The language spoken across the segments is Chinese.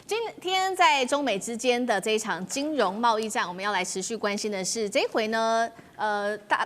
今天在中美之间的这一场金融贸易战，我们要来持续关心的是这一回呢。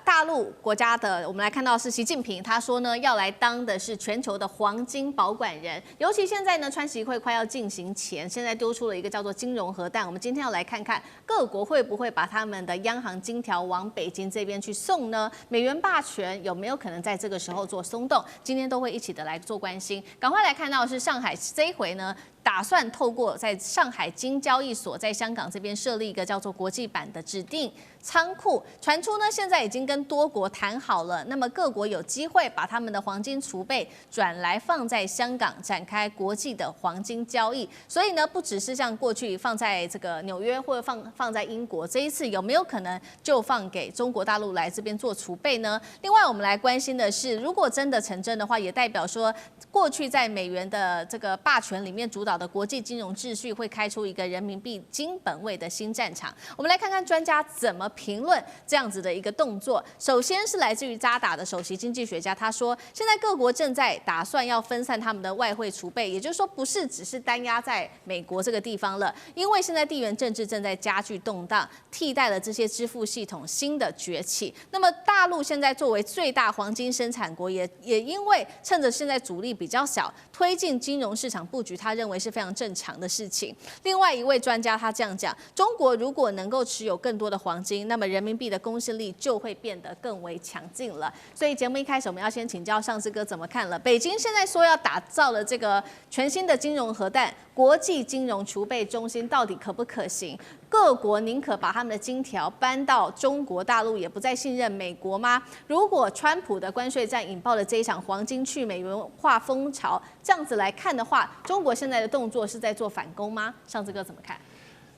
大陆国家的，我们来看到是习近平，他说呢要来当的是全球的黄金保管人。尤其现在呢，川习会快要进行前，现在丢出了一个叫做金融核弹。我们今天要来看看各国会不会把他们的央行金条往北京这边去送呢？美元霸权有没有可能在这个时候做松动？今天都会一起的来做关心。赶快来看到的是上海这一回呢。打算透过在上海金交易所在香港这边设立一个叫做国际版的指定仓库，传出呢现在已经跟多国谈好了，那么各国有机会把他们的黄金储备转来放在香港展开国际的黄金交易，所以呢不只是像过去放在这个纽约或者放在英国，这一次有没有可能就放给中国大陆来这边做储备呢？另外我们来关心的是，如果真的成真的话，也代表说过去在美元的这个霸权里面主导的国际金融秩序会开出一个人民币金本位的新战场。我们来看看专家怎么评论这样子的一个动作。首先是来自于渣打的首席经济学家，他说，现在各国正在打算要分散他们的外汇储备，也就是说，不是只是单压在美国这个地方了，因为现在地缘政治正在加剧动荡，替代了这些支付系统新的崛起。那么大陆现在作为最大黄金生产国，也因为趁着现在阻力比较小，推进金融市场布局，他认为是非常正常的事情。另外一位专家他这样讲，中国如果能够持有更多的黄金，那么人民币的公信力就会变得更为强劲了。所以节目一开始我们要先请教上志哥怎么看了。北京现在说要打造了这个全新的金融核弹国际金融储备中心，到底可不可行？各国宁可把他们的金条搬到中国大陆，也不再信任美国吗？如果川普的关税战引爆了这一场黄金去美元化风潮，这样子来看的话，中国现在的动作是在做反攻吗？上志哥怎么看？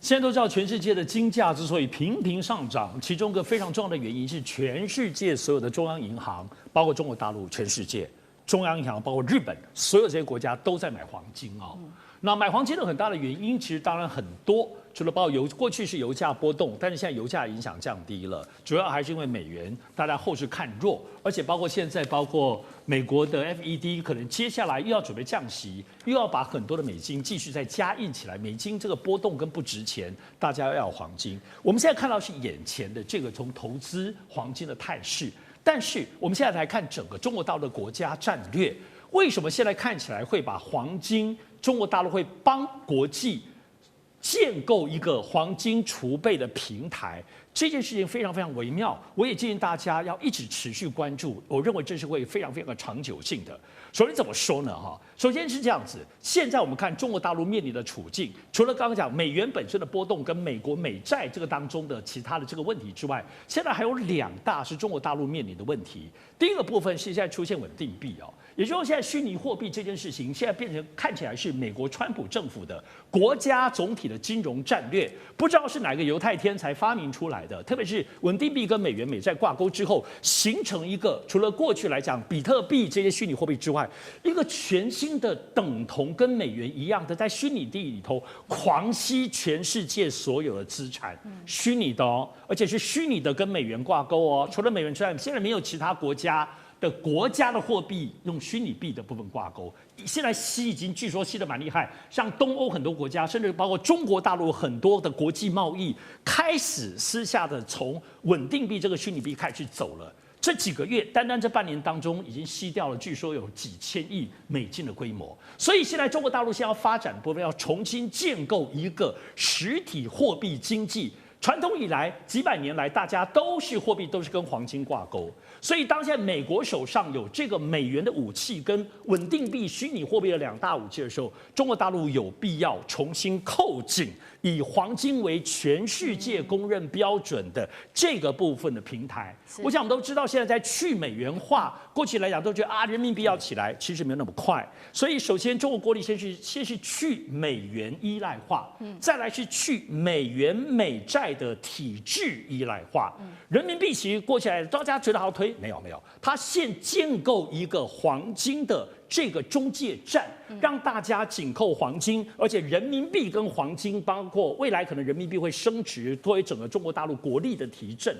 现在都知道，全世界的金价之所以频频上涨，其中一个非常重要的原因是全世界所有的中央银行，包括中国大陆、全世界中央银行，包括日本，所有这些国家都在买黄金哦。那买黄金的很大的原因，其实当然很多，除了包括过去是油价波动，但是现在油价影响降低了，主要还是因为美元大家后市看弱，而且包括现在包括美国的 FED 可能接下来又要准备降息，又要把很多的美金继续再加印起来，美金这个波动跟不值钱，大家要有黄金。我们现在看到是眼前的这个从投资黄金的态势，但是我们现在来看整个中国大陆的国家战略，为什么现在看起来会把黄金？中国大陆会帮国际建构一个黄金储备的平台，这件事情非常非常微妙。我也建议大家要一直持续关注，我认为这是会非常非常长久性的。首先怎么说呢？首先是这样子，现在我们看中国大陆面临的处境，除了刚刚讲美元本身的波动跟美国美债这个当中的其他的这个问题之外，现在还有两大是中国大陆面临的问题。第一个部分是现在出现稳定币哦。也就是说，现在虚拟货币这件事情，现在变成看起来是美国川普政府的国家总体的金融战略，不知道是哪个犹太天才发明出来的。特别是稳定币跟美元美债挂钩之后，形成一个除了过去来讲比特币这些虚拟货币之外，一个全新的等同跟美元一样的，在虚拟币里头狂吸全世界所有的资产，虚拟的哦，而且是虚拟的跟美元挂钩哦。除了美元之外，现在没有其他国家的货币用虚拟币的部分挂钩，现在吸已经据说吸得蛮厉害，像东欧很多国家，甚至包括中国大陆很多的国际贸易开始私下的从稳定币这个虚拟币开始走了。这几个月，单单这半年当中，已经吸掉了，据说有几千亿美金的规模。所以现在中国大陆现在要发展的部分，要重新建构一个实体货币经济。传统以来几百年来，大家都是货币都是跟黄金挂钩，所以当现在美国手上有这个美元的武器跟稳定币、虚拟货币的两大武器的时候，中国大陆有必要重新扣紧以黄金为全世界公认标准的这个部分的平台。我想我们都知道，现在在去美元化，过去来讲都觉得人民币要起来，其实没有那么快。所以首先中国国力先是去美元依赖化，再来是去美元美债的体制依赖化。人民币其实过起来，大家觉得好推，没有，它现建构一个黄金的这个中介站，让大家紧扣黄金，而且人民币跟黄金，包括未来可能人民币会升值，作为整个中国大陆国力的提振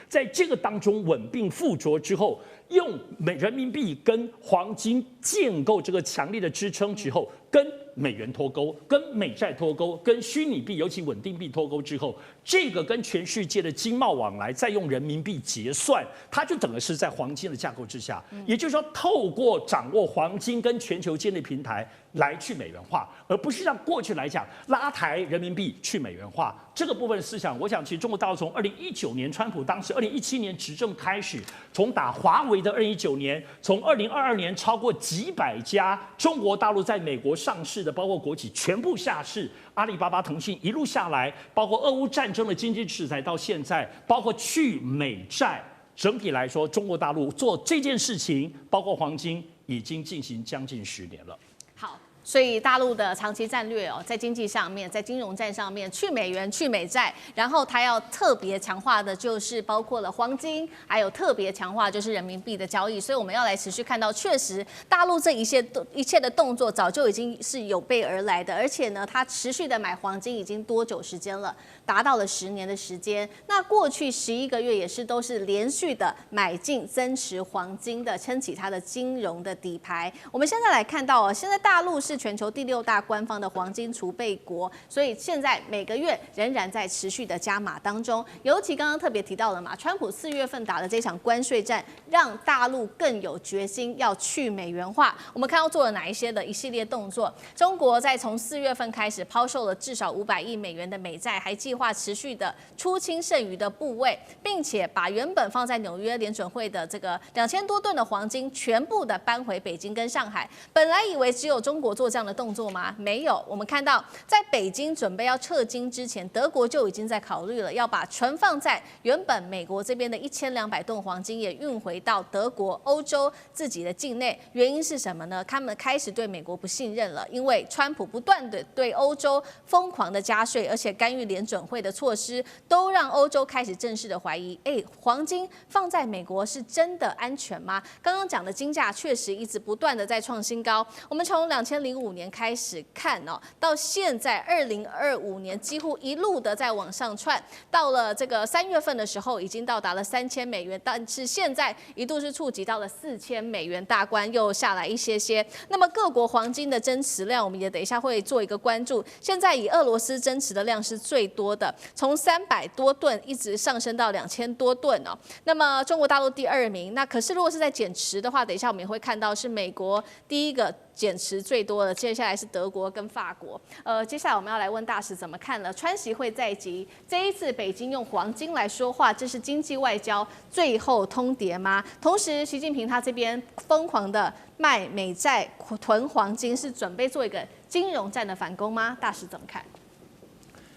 在这个当中稳定附着之后，用人民币跟黄金建构这个强力的支撑之后，跟美元脱钩、跟美债脱钩、跟虚拟币，尤其稳定币脱钩之后，这个跟全世界的经贸往来再用人民币结算，它就整个是在黄金的架构之下。也就是说，透过掌握黄金跟全球间的平台来去美元化，而不是像过去来讲拉抬人民币去美元化。这个部分的思想，我想其实中国大陆从2019年川普当时2017年执政开始，从打华为的2019年，从2022年超过几百家中国大陆在美国上市的，包括国企全部下市，阿里巴巴、腾讯一路下来，包括俄乌战争的经济制裁到现在，包括去美债，整体来说，中国大陆做这件事情，包括黄金，已经进行将近10年了。好。所以大陆的长期战略在经济上面，在金融战上面，去美元、去美债，然后它要特别强化的就是包括了黄金，还有特别强化就是人民币的交易。所以我们要来持续看到，确实大陆这一切的动作早就已经是有备而来的，而且呢，它持续的买黄金已经多久时间了？达到了10年的时间。那过去11个月也是都是连续的买进增持黄金的，撑起它的金融的底牌。我们现在来看到现在大陆是全球第6大官方的黄金储备国，所以现在每个月仍然在持续的加码当中。尤其刚刚特别提到了嘛，川普4月份打的这场关税战，让大陆更有决心要去美元化。我们看到做了哪一些的一系列动作？中国在从4月份开始抛售了至少500亿美元的美债，还计划持续的出清剩余的部位，并且把原本放在纽约联准会的这个2000多吨的黄金全部的搬回北京跟上海。本来以为只有中国做这样的动作吗？没有。我们看到，在北京准备要撤金之前，德国就已经在考虑了，要把存放在原本美国这边的1200吨黄金也运回到德国、欧洲自己的境内。原因是什么呢？他们开始对美国不信任了，因为川普不断的对欧洲疯狂的加税，而且干预联准会的措施，都让欧洲开始正式的怀疑：黄金放在美国是真的安全吗？刚刚讲的金价确实一直不断的在创新高。我们从2005年开始看到现在2025年几乎一路的在往上窜，到了这个3月份的时候已经到达了3000美元，但是现在一度是触及到了4000美元大关，又下来一些些。那么各国黄金的增持量，我们也等一下会做一个关注。现在以俄罗斯增持的量是最多的，从300多吨一直上升到2000多吨那么中国大陆第2名，那可是如果是在减持的话，等一下我们也会看到是美国第1个减持最多的，接下来是德国跟法国。接下来我们要来问大使怎么看了？川习会在即，这一次北京用黄金来说话，这是经济外交最后通牒吗？同时，习近平他这边疯狂的卖美债、囤黄金，是准备做一个金融战的反攻吗？大使怎么看？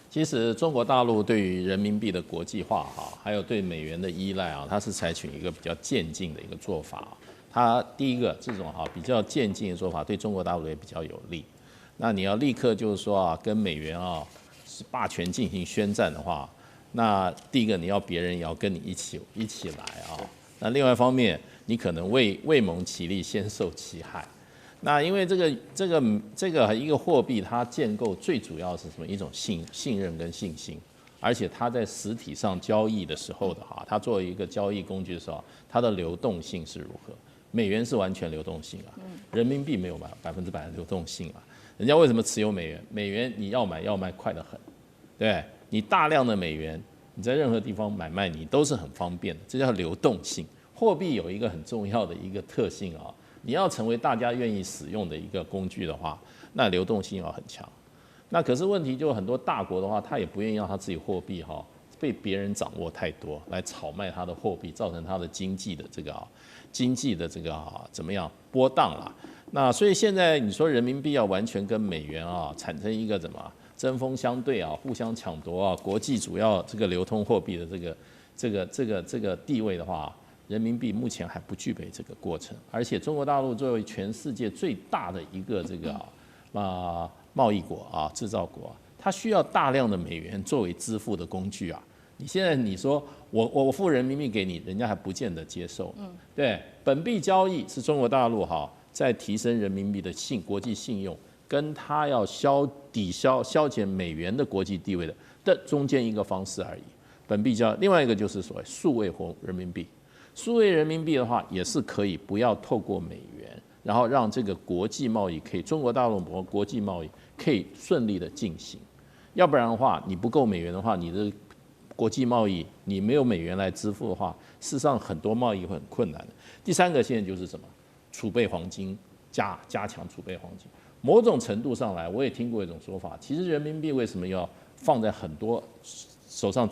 其实中国大陆对于人民币的国际化还有对美元的依赖它是采取一个比较渐进的一个做法。它第一个这种比较渐进的做法对中国大陆也比较有利。那你要立刻就是说跟美元是霸权进行宣战的话，那第一个你要别人也要跟你一起来那另外一方面，你可能未蒙其利先受其害。那因为这个一个货币它建构最主要是什么？一种信任跟信心，而且它在实体上交易的时候的它作为一个交易工具的时候，它的流动性是如何？美元是完全流动性人民币没有100%的流动性人家为什么持有美元？美元你要买要卖快得很，对，你大量的美元，你在任何地方买卖你都是很方便的，这叫流动性。货币有一个很重要的一个特性你要成为大家愿意使用的一个工具的话，那流动性要很强。那可是问题就很多大国的话，他也不愿意让他自己货币被别人掌握太多，来炒卖他的货币，造成他的经济的这个怎么样波荡啦。那所以现在你说人民币要完全跟美元产生一个针锋相对互相抢夺国际主要这个流通货币的这个地位的话，人民币目前还不具备这个过程。而且中国大陆作为全世界最大的一个贸易国制造国它需要大量的美元作为支付的工具你现在你说我付人民币给你，人家还不见得接受。对，本币交易是中国大陆在提升人民币的国际信用，跟它要消减美元的国际地位的中间一个方式而已。本币交易，另外一个就是所谓数位人民币。数位人民币的话，也是可以不要透过美元，然后让这个国际贸易可以，中国大陆和国际贸易可以顺利的进行。要不然的话，你不够美元的话，你的国际贸易你没有美元来支付的话，事实上很多贸易会很困难的。第三个现在就是什么？储备黄金，加强储备黄金。某种程度上来，我也听过一种说法，其实人民币为什么要放在很多手上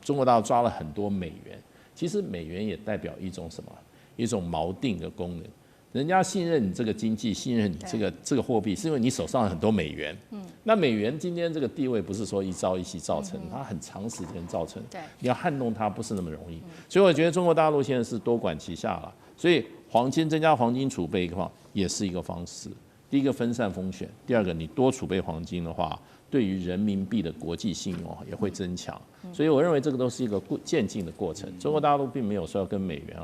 中国大陆抓了很多美元？其实美元也代表一种什么？一种锚定的功能。人家信任你这个经济，信任你这个货币，是因为你手上很多美元。那美元今天这个地位不是说一朝一夕造成，它很长时间造成。你要撼动它不是那么容易。所以我觉得中国大陆现在是多管齐下了。所以增加黄金储备的话，也是一个方式。第一个分散风险，第二个你多储备黄金的话，对于人民币的国际信用也会增强。所以我认为这个都是一个渐进的过程。中国大陆并没有说要跟美元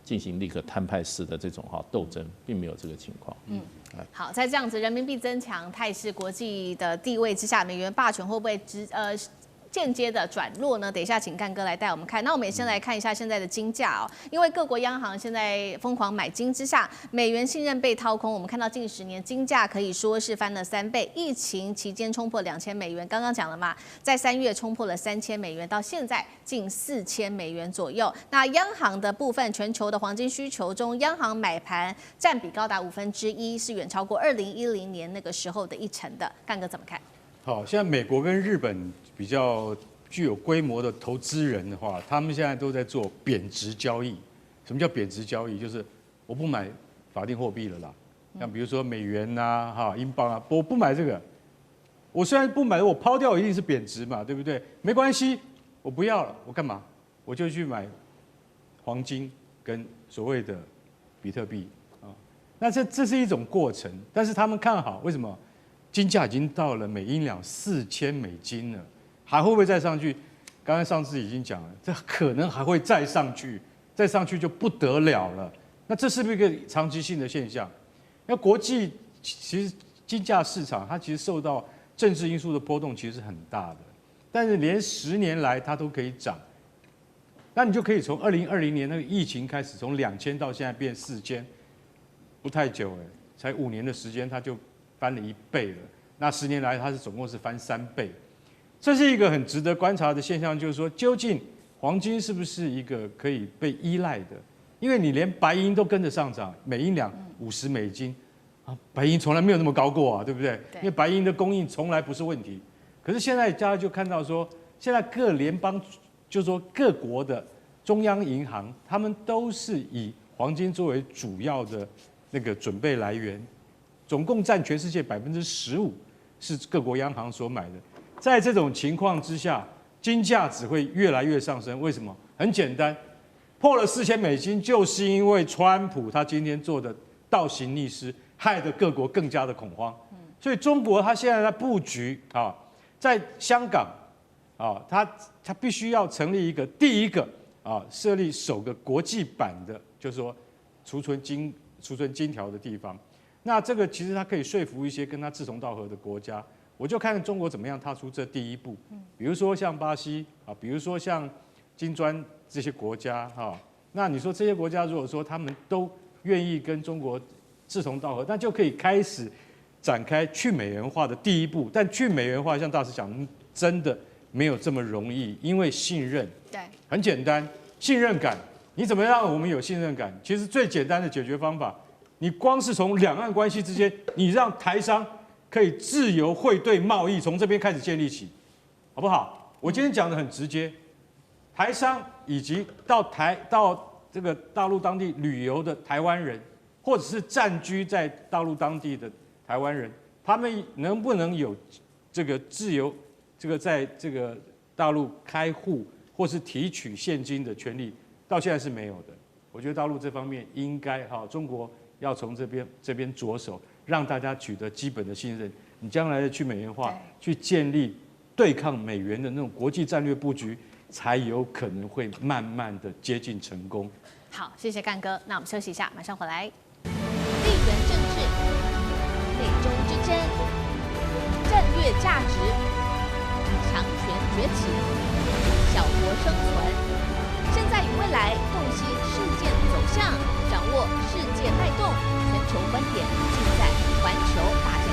进行立刻摊派式的这种斗争，并没有这个情况。好，在这样子人民币增强、态势国际的地位之下，美元霸权会不会间接的转弱呢？等一下，请干哥来带我们看。那我们也先来看一下现在的金价哦，因为各国央行现在疯狂买金之下，美元信任被掏空。我们看到近10年金价可以说是翻了3倍，疫情期间冲破2000美元，刚刚讲了嘛，在3月冲破了3000美元，到现在近4000美元左右。那央行的部分，全球的黄金需求中，央行买盘占比高达1/5，是远超过2010年那个时候的1成的。干哥怎么看？好，现在美国跟日本比较具有规模的投资人的话，他们现在都在做贬值交易。什么叫贬值交易？就是我不买法定货币了啦，像比如说美元呐、英镑啊，我不买这个。我虽然不买，我抛掉一定是贬值嘛，对不对？没关系，我不要了，我干嘛？我就去买黄金跟所谓的比特币啊。那这是一种过程，但是他们看好，为什么？金价已经到了每英两4000美金了，还会不会再上去？刚才上次已经讲了，这可能还会再上去，再上去就不得了了。那这是不是一个长期性的现象？那国际其实金价市场它其实受到政治因素的波动其实是很大的，但是连10年来它都可以涨。那你就可以从2020年那个疫情开始，从2000到现在变4000，不太久才5年的时间它就翻了1倍了，那10年来它总共是翻3倍，这是一个很值得观察的现象，就是说究竟黄金是不是一个可以被依赖的？因为你连白银都跟着上涨，每英两50美金啊，白银从来没有那么高过啊，对不对？因为白银的供应从来不是问题，可是现在大家就看到说，现在各联邦就是说各国的中央银行，他们都是以黄金作为主要的那个准备来源。总共占全世界15%是各国央行所买的，在这种情况之下，金价只会越来越上升。为什么？很简单，破了4000美金，就是因为川普他今天做的倒行逆施，害得各国更加的恐慌。所以中国他现在在布局啊，在香港啊，他必须要成立第一个设立首个国际版的，就是说储存金条的地方。那这个其实它可以说服一些跟它志同道合的国家，我就看中国怎么样踏出这第一步。比如说像巴西啊，比如说像金砖这些国家哈，那你说这些国家如果说他们都愿意跟中国志同道合，那就可以开始展开去美元化的第一步。但去美元化，像大师讲，真的没有这么容易，因为信任，对，很简单，信任感，你怎么让我们有信任感？其实最简单的解决方法。你光是从两岸关系之间，你让台商可以自由汇兑贸易，从这边开始建立起，好不好？我今天讲的很直接，台商以及到这个大陆当地旅游的台湾人，或者是暂居在大陆当地的台湾人，他们能不能有这个自由，这个在这个大陆开户或是提取现金的权利，到现在是没有的。我觉得大陆这方面应该中国。要从这边着手，让大家取得基本的信任。你将来的去美元化，去建立对抗美元的那种国际战略布局，才有可能会慢慢的接近成功。好，谢谢干哥。那我们休息一下，马上回来。地缘政治、美中之争、战略价值、强权崛起、小国生存。现在与未来，洞悉事件走向，掌握世界脉动，全球观点尽在环球大。